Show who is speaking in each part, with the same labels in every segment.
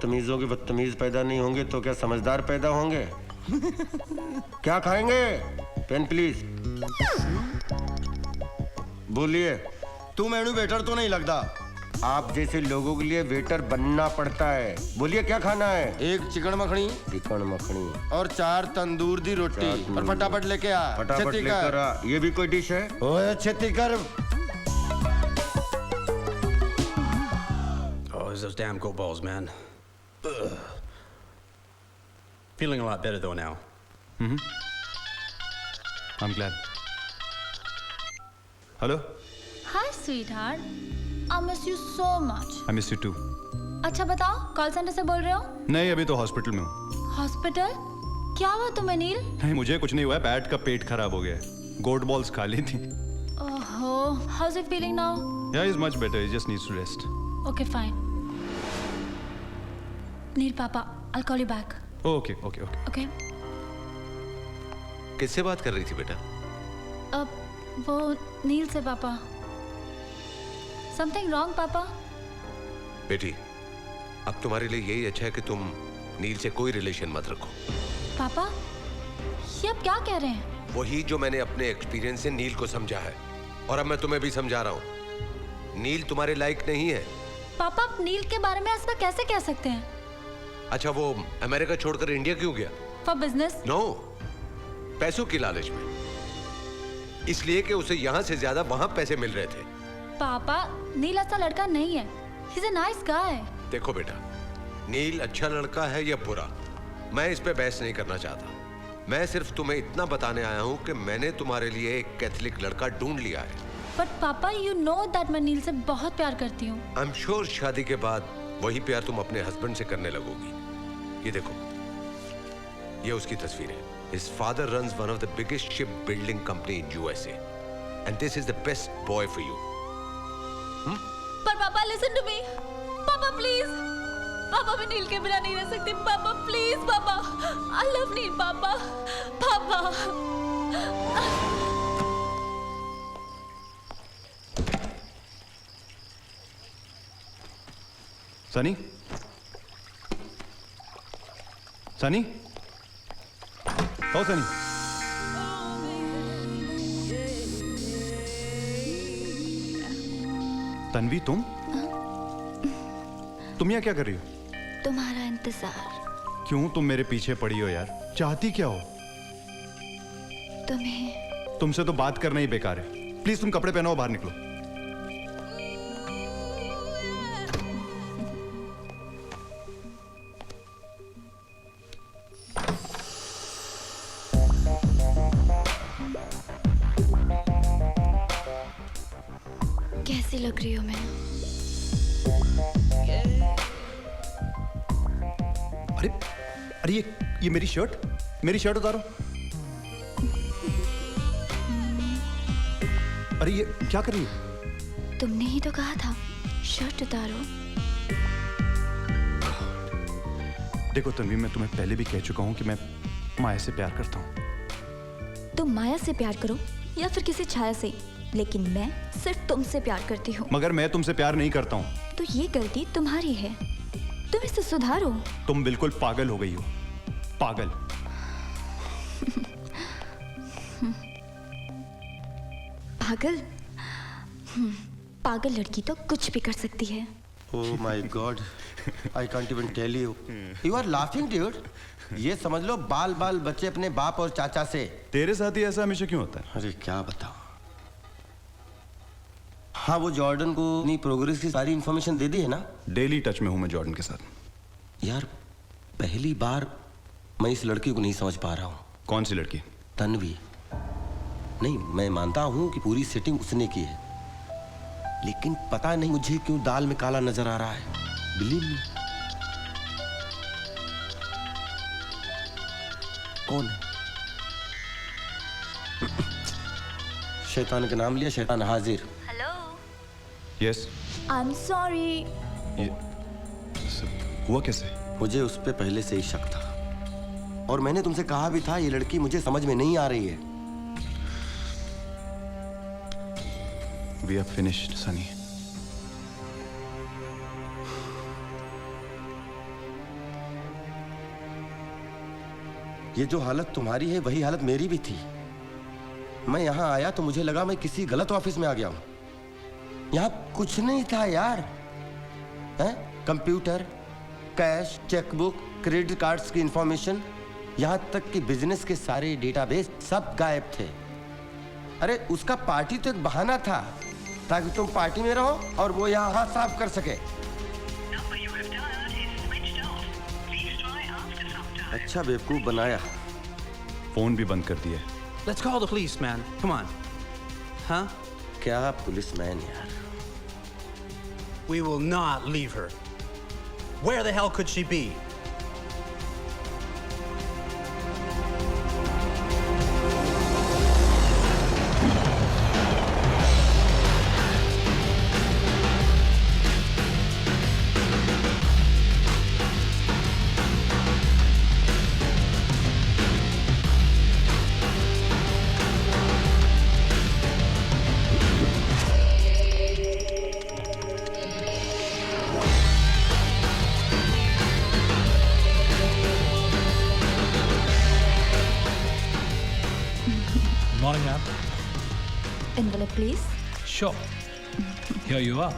Speaker 1: बदतमीजों के बदतमीज पैदा नहीं होंगे तो क्या समझदार पैदा होंगे? क्या खाएंगे? Pen please. बोलिए।
Speaker 2: तू मेनू वेटर तो नहीं लगता।
Speaker 1: आप जैसे लोगों के लिए वेटर बनना पड़ता है। बोलिए क्या खाना है?
Speaker 2: एक चिकन मखनी,
Speaker 1: चिकन मखनी
Speaker 2: और 4 तंदूर दी रोटी। और फटाफट लेके आ।
Speaker 1: फटाफट लेकर आ। ये भी कोई डिश है?
Speaker 2: ओए छेती कर।
Speaker 3: Oh, it's those damn goat balls, man. Ugh. Feeling a lot better though now.
Speaker 4: I'm glad. Hello?
Speaker 5: Hi, sweetheart. I miss you so much.
Speaker 4: I miss you too.
Speaker 5: अच्छा बताओ, कॉल सेंटर से बोल रहे हो?
Speaker 4: नहीं, अभी तो हॉस्पिटल में हूँ।
Speaker 5: हॉस्पिटल? क्या हुआ तुम्हें नील?
Speaker 4: नहीं, मुझे कुछ नहीं हुआ है, बैट का पेट खराब हो गया है। गोट बॉल्स खा ली थी।
Speaker 5: ओहो, how's he feeling now?
Speaker 4: Yeah, he's much better. He just needs to rest.
Speaker 5: Okay, fine. नील पापा, I'll call you back.
Speaker 4: Okay, okay, okay.
Speaker 5: Okay.
Speaker 6: किससे बात कर रही थी बेटा?
Speaker 5: अब वो नील से पापा। Something wrong पापा?
Speaker 6: बेटी, अब तुम्हारे लिए यही अच्छा है कि तुम नील से कोई रिलेशन मत रखो।
Speaker 5: पापा, ये अब क्या कह रहे हैं?
Speaker 6: वही जो मैंने अपने एक्सपीरियंस से नील को समझा है, और अब मैं तुम्हें भी समझा रहा हूँ। नील तुम्हारे लायक नहीं है।
Speaker 5: पापा, आप नील के बारे में ऐसा कैसे कह सकते हैं?
Speaker 6: अच्छा, वो अमेरिका छोड़कर इंडिया क्यों गया?
Speaker 5: For business?
Speaker 6: नो, पैसों की लालच में। इसलिए कि उसे यहाँ से ज्यादा वहाँ पैसे मिल रहे थे।
Speaker 5: पापा, नील ऐसा लड़का नहीं है। He's a nice guy.
Speaker 6: देखो बेटा, नील अच्छा लड़का है या बुरा, मैं इस पे बहस नहीं करना चाहता। मैं सिर्फ तुम्हें इतना बताने आया हूँ कि मैंने तुम्हारे लिए एक कैथलिक लड़का ढूंढ लिया है।
Speaker 5: But पापा, you know that मैं नील से बहुत प्यार करती हूँ।
Speaker 6: आई एम श्योर शादी के बाद वही प्यार तुम अपने हस्बैंड से करने लगोगी। ये देखो, ये उसकी तस्वीर है। His father runs one of the biggest shipbuilding company in USA, and this is the best boy for you.
Speaker 5: पर पापा, listen to me. पापा please. पापा, मैं नील के बिना नहीं रह सकती। पापा please, पापा. I love नील पापा. पापा.
Speaker 4: सनी? सनी? ओ सनी? तन्वी, तुम यहाँ क्या कर रही हो?
Speaker 5: तुम्हारा इंतजार।
Speaker 4: क्यों तुम मेरे पीछे पड़ी हो यार? चाहती क्या हो?
Speaker 5: तुम्हें।
Speaker 4: तुमसे तो बात करना ही बेकार है। प्लीज तुम कपड़े पहनो, बाहर निकलो।
Speaker 5: कैसी लग रही हूँ मैं?
Speaker 4: अरे अरे, ये मेरी शर्ट उतारो। अरे ये क्या कर रही हो?
Speaker 5: तुमने ही तो कहा था शर्ट उतारो।
Speaker 4: देखो तन्वी, मैं तुम्हें पहले भी कह चुका हूँ कि मैं माया से प्यार करता हूँ।
Speaker 7: तुम माया से प्यार करो या फिर किसी छाया से, लेकिन मैं सिर्फ तुमसे प्यार करती हूँ।
Speaker 4: मगर मैं तुमसे प्यार नहीं करता हूँ।
Speaker 7: तो ये गलती तुम्हारी है, तुम इसे सुधारो।
Speaker 4: तुम बिल्कुल पागल हो गई हो, पागल।
Speaker 7: पागल? पागल लड़की तो कुछ भी कर सकती है।
Speaker 1: Oh my God, I can't even tell you. You are laughing, dude. ये समझ लो बाल बाल बच्चे अपने बाप और चाचा से।
Speaker 4: तेरे साथ ही ऐसा हमेशा क्यों होता है?
Speaker 1: अरे क्या बताओ। हाँ, वो जॉर्डन को अपनी प्रोग्रेस की सारी इंफॉर्मेशन दे दी है ना?
Speaker 4: डेली टच में हूँ मैं जॉर्डन के साथ।
Speaker 1: यार, पहली बार मैं इस लड़की को नहीं समझ पा रहा हूँ।
Speaker 4: कौन सी लड़की?
Speaker 1: तन्वी। नहीं, मैं मानता हूँ कि पूरी सेटिंग उसने की है, लेकिन पता नहीं मुझे क्यों दाल में काला नजर आ रहा है। Believe me. कौन है? शैतान का नाम लिया, शैतान हाजिर।
Speaker 7: Hello.
Speaker 4: Yes.
Speaker 7: I am sorry.
Speaker 4: ये हुआ कैसे?
Speaker 1: मुझे उस पे पहले से ही शक था, और मैंने तुमसे कहा भी था ये लड़की मुझे समझ में नहीं आ रही है।
Speaker 4: We are finished, Sunny.
Speaker 1: ये जो हालत तुम्हारी है वही हालत मेरी भी थी। मैं यहाँ आया तो मुझे लगा मैं किसी गलत ऑफिस में आ गया हूँ। यहाँ कुछ नहीं था यार, हैं? Computer, cash, chequebook, credit cards की इंफॉर्मेशन, यहाँ तक कि बिजनेस के सारे डेटाबेस सब गायब थे। अरे उसका पार्टी तो एक बहाना था ताकि तुम पार्टी में रहो और वो यहाँ हाथ साफ कर सके। अच्छा बेवकूफ बनाया।
Speaker 4: फोन भी बंद कर दिया।
Speaker 3: Let's call the police, man. Come on. Huh?
Speaker 1: क्या पुलिसमैन यार।
Speaker 3: We will not leave her. Where the hell could she be?
Speaker 8: Morning, ma'am.
Speaker 7: Envelope, please.
Speaker 8: Sure. Here you are.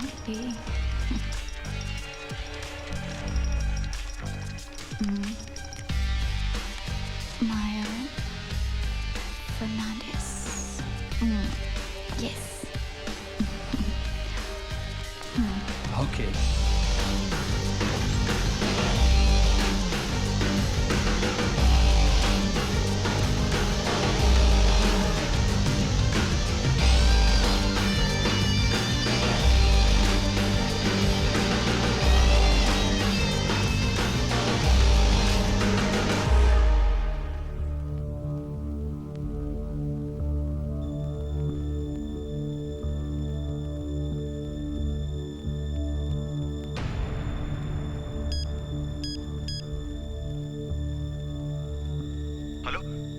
Speaker 7: Okay. Maya Fernandez. Yes.
Speaker 8: Okay.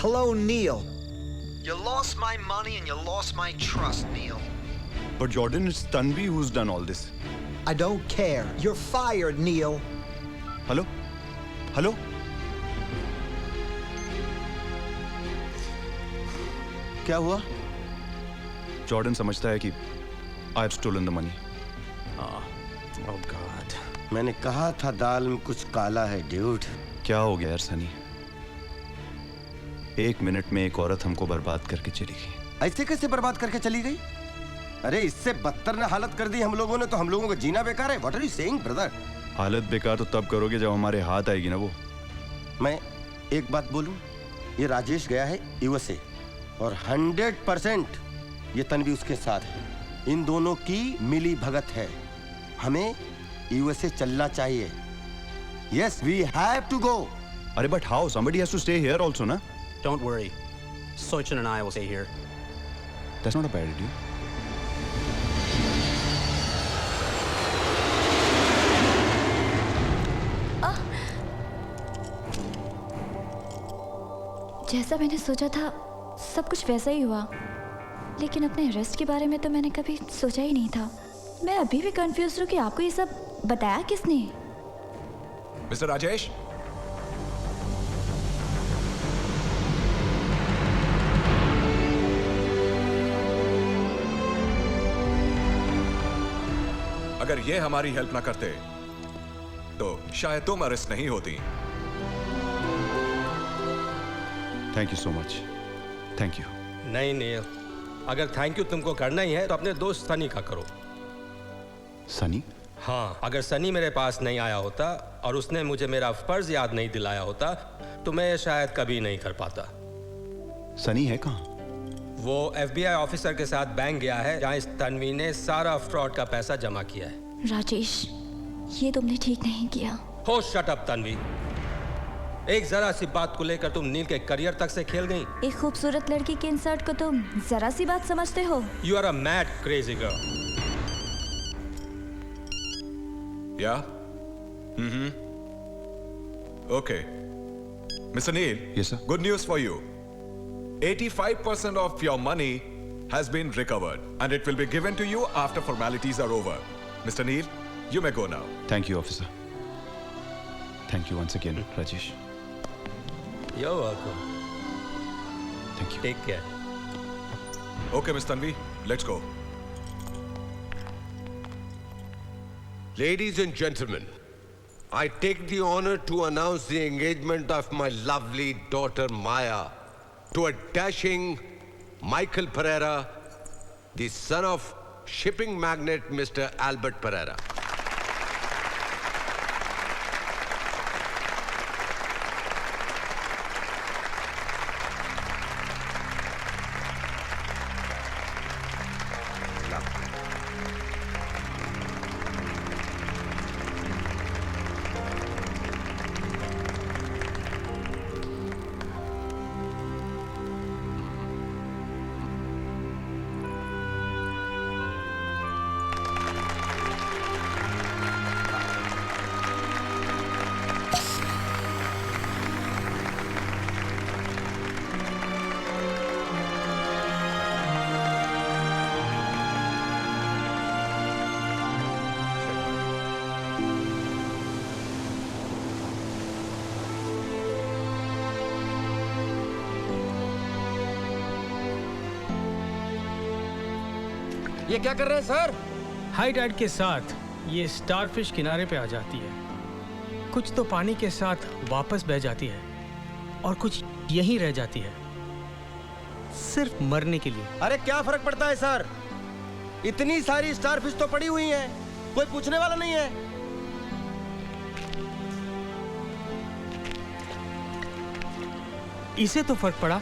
Speaker 9: Hello, Neil. You lost my money and you lost my trust, Neil.
Speaker 4: But Jordan, it's Tanvi who's done all this.
Speaker 9: I don't care. You're fired, Neil.
Speaker 4: Hello hello
Speaker 1: क्या हुआ?
Speaker 4: Jordan समझता है कि I have stolen the money.
Speaker 3: Oh, God.
Speaker 1: मैंने कहा था दाल में कुछ काला है ड्यूड।
Speaker 4: क्या हो गया यार सनी? 1 मिनट में एक औरत हमको बर्बाद करके चली गई।
Speaker 1: ऐसे कैसे बर्बाद करके चली गई? अरे इससे बदतर ने हालत कर दी हम लोगों ने, तो हम लोगों का जीना बेकार है। What are you saying brother?
Speaker 4: हालत बेकार तो तब करोगे जब हमारे हाथ आएगी ना वो।
Speaker 1: मैं एक बात बोलूं, ये राजेश गया है यूएसए और 100% ये तन्वी उसके साथ है। इन दोनों की मिली भगत है। हमें यूएसए चलना चाहिए। Yes, we have to go.
Speaker 4: अरे but how? Somebody has to stay here also ना?
Speaker 3: Don't worry. Sochin and I will stay here.
Speaker 4: That's not a bad idea.
Speaker 7: जैसा मैंने सोचा था सब कुछ वैसा ही हुआ, लेकिन अपने अरेस्ट के बारे में तो मैंने कभी सोचा ही नहीं था। मैं अभी भी कंफ्यूज हूँ कि आपको ये सब बताया किसने?
Speaker 6: मिस्टर राजेश, अगर ये हमारी हेल्प ना करते तो शायद तुम अरेस्ट नहीं होती।
Speaker 4: Thank you so much. Thank you.
Speaker 10: नहीं नील, अगर थैंक यू तुमको करना ही है तो अपने दोस्त सनी का करो।
Speaker 4: सनी?
Speaker 10: हाँ, अगर सनी मेरे पास नहीं आया होता और उसने मुझे मेरा फर्ज याद नहीं दिलाया होता तो मैं शायद कभी नहीं कर पाता।
Speaker 4: सनी है कहाँ?
Speaker 10: वो FBI ऑफिसर के साथ बैंक गया है जहाँ इस तन्वी ने सारा फ्रॉड का पैसा जमा किया है।
Speaker 7: राजेश, ये तुमने ठीक नहीं किया।
Speaker 10: हो शट अप तन्वी। एक जरा सी बात को लेकर तुम नील के करियर तक से खेल गई।
Speaker 7: एक खूबसूरत लड़की के इंसर्ट को तुम जरा सी बात समझते हो?
Speaker 10: You are a mad crazy girl.
Speaker 6: Yeah? Okay. Mister Neil,
Speaker 4: Yes, sir.
Speaker 6: good news for you. 85% of your money has been recovered and it will be given to you after formalities are over. Mr. Neil, you may go now.
Speaker 4: Thank you officer. Thank you once again, Rajesh.
Speaker 10: You're welcome.
Speaker 4: Thank you.
Speaker 10: Take care.
Speaker 11: Okay, Miss Tanvi, let's go.
Speaker 6: Ladies and gentlemen, I take the honor to announce the engagement of my lovely daughter Maya to a dashing Michael Pereira, the son of shipping magnate Mr. Albert Pereira.
Speaker 2: ये क्या कर रहे हैं sir?
Speaker 3: High Tide के साथ ये starfish किनारे पे आ जाती है। कुछ तो पानी के साथ वापस बह जाती है और कुछ यहीं रह जाती है, सिर्फ मरने के लिए।
Speaker 2: अरे क्या फर्क पड़ता है सर? इतनी सारी स्टारफिश तो पड़ी हुई हैं, कोई पूछने वाला नहीं है।
Speaker 3: इसे तो फर्क पड़ा।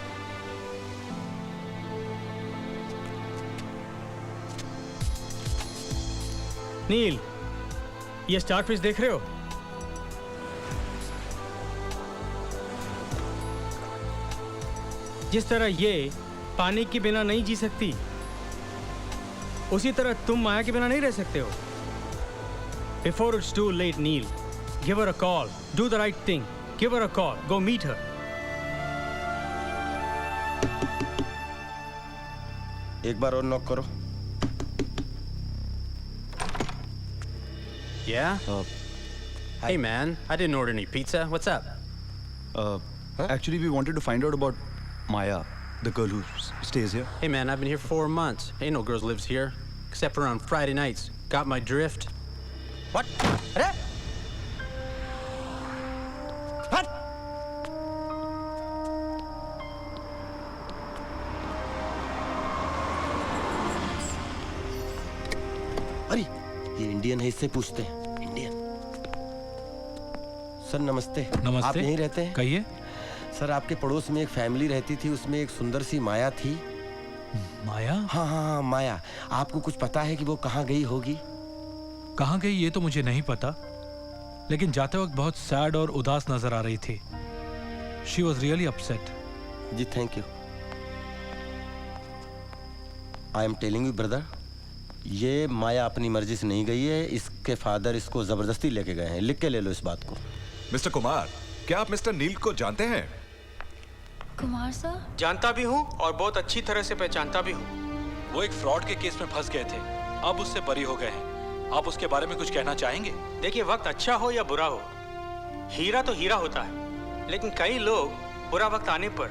Speaker 3: नील, ये स्टारफिश देख रहे हो? जिस तरह ये पानी के बिना नहीं जी सकती, उसी तरह तुम माया के बिना नहीं रह सकते हो। Before it's too late, Neil, give her a call. Do the right thing. Give her a call. Go meet her.
Speaker 2: एक बार और नॉक करो।
Speaker 3: Yeah? Hey man, I didn't order any pizza. What's up?
Speaker 4: Actually, we wanted to find out about Maya, the girl who stays here.
Speaker 3: Hey man, I've been here for 4 months. Ain't no girls lives here, except for on Friday nights. Got my drift?
Speaker 2: What? अरे? What? अरे ये Indian है, इससे पूछते हैं। Indian. Sir नमस्ते।
Speaker 8: नमस्ते।
Speaker 2: आप यहीं रहते हैं?
Speaker 8: कहिए।
Speaker 2: सर आपके पड़ोस में एक फैमिली रहती थी, उसमें एक सुंदर सी माया थी।
Speaker 8: माया?
Speaker 2: हाँ हाँ हाँ माया। आपको कुछ पता है कि वो कहाँ गई होगी?
Speaker 8: कहाँ गई ये तो मुझे नहीं पता, लेकिन जाते वक्त बहुत सैड और उदास नजर आ रही थी। She was really upset.
Speaker 2: जी thank you. I am telling you brother, ये माया अपनी मर्जी से नहीं गई है, इसके फादर इसको जबरदस्ती लेके गए हैं। लिख के ले लो इस बात को।
Speaker 11: मिस्टर कुमार, क्या आप मिस्टर नील को जानते हैं?
Speaker 5: कुमार सर?
Speaker 3: जानता भी हूँ और बहुत अच्छी तरह से पहचानता भी हूँ।
Speaker 8: वो एक फ्रॉड के केस में फंस गए थे, अब उससे बरी हो गए हैं। आप उसके बारे में कुछ कहना चाहेंगे?
Speaker 3: देखिए, वक्त अच्छा हो या बुरा हो, हीरा तो हीरा होता है, लेकिन कई लोग बुरा वक्त आने पर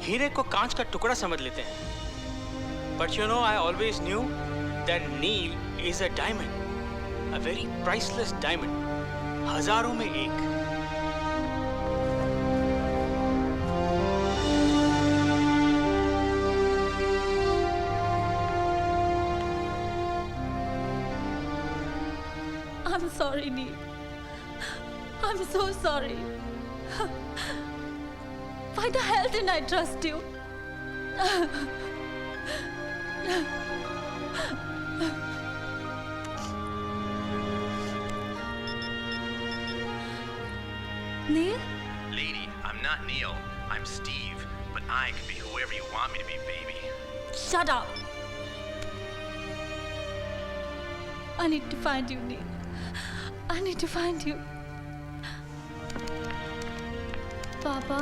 Speaker 3: हीरे को कांच का टुकड़ा समझ लेते हैं। But you know, I always knew that Neil is a diamond, a very priceless diamond, हजारों में एक।
Speaker 5: I'm sorry, Neil. I'm so sorry. Why the hell didn't I trust you? Neil?
Speaker 12: Lady, I'm not Neil. I'm Steve. But I can be whoever you want me to be, baby.
Speaker 5: Shut up. I need to find you, Neil. I need to find you. Papa?